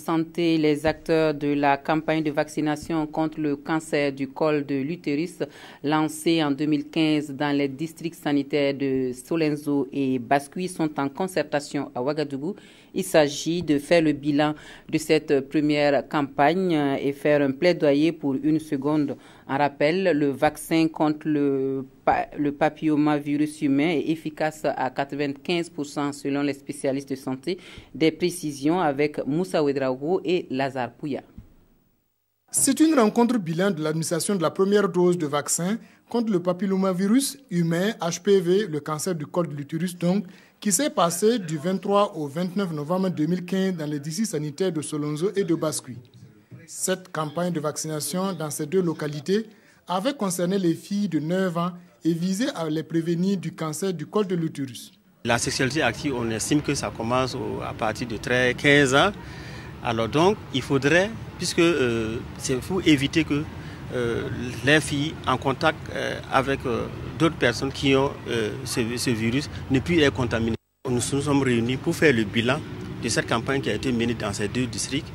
santé, les acteurs de la campagne de vaccination contre le cancer du col de l'utérus lancée en 2015 dans les districts sanitaires de Solenzo et Bascui sont en concertation à Ouagadougou. Il s'agit de faire le bilan de cette première campagne et faire un plaidoyer pour une seconde. En rappel, le vaccin contre le papillomavirus humain est efficace à 95% selon les spécialistes de santé. Des précisions avec Moussa Ouedraogo et Lazare Pouya. C'est une rencontre bilan de l'administration de la première dose de vaccin contre le papillomavirus humain, HPV, le cancer du col de l'utérus donc, qui s'est passé du 23 au 29 novembre 2015 dans les districts sanitaires de Solonzo et de Bascui. Cette campagne de vaccination dans ces deux localités avait concerné les filles de 9 ans et visait à les prévenir du cancer du col de l'utérus. La sexualité active, on estime que ça commence à partir de 15 ans. Alors donc, il faudrait, puisque il faut éviter que les filles en contact avec d'autres personnes qui ont ce virus ne puissent être contaminées. Nous nous sommes réunis pour faire le bilan de cette campagne qui a été menée dans ces deux districts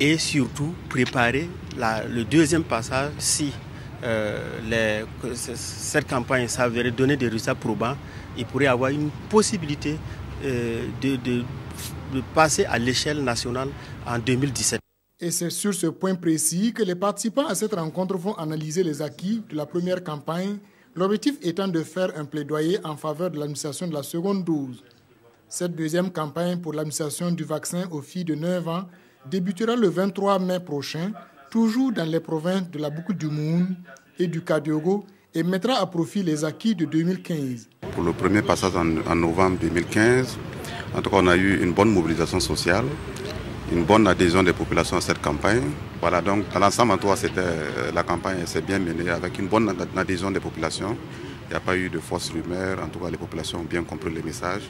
et surtout préparer le deuxième passage si cette campagne s'avérait donner des résultats probants. Il pourrait y avoir une possibilité de passer à l'échelle nationale en 2017. Et c'est sur ce point précis que les participants à cette rencontre vont analyser les acquis de la première campagne, l'objectif étant de faire un plaidoyer en faveur de l'administration de la seconde dose. Cette deuxième campagne pour l'administration du vaccin aux filles de 9 ans débutera le 23 mai prochain, toujours dans les provinces de la Boucle du Moun et du Kadiogo, et mettra à profit les acquis de 2015. Pour le premier passage en novembre 2015, en tout cas, on a eu une bonne mobilisation sociale, une bonne adhésion des populations à cette campagne. Voilà, donc dans l'ensemble, en tout cas, la campagne s'est bien menée avec une bonne adhésion des populations. Il n'y a pas eu de fausses rumeurs. En tout cas, les populations ont bien compris les messages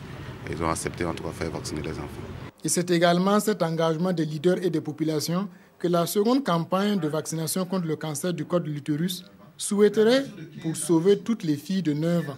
et ils ont accepté en tout cas faire vacciner les enfants. Et c'est également cet engagement des leaders et des populations que la seconde campagne de vaccination contre le cancer du col de l'utérus souhaiterait pour sauver toutes les filles de 9 ans.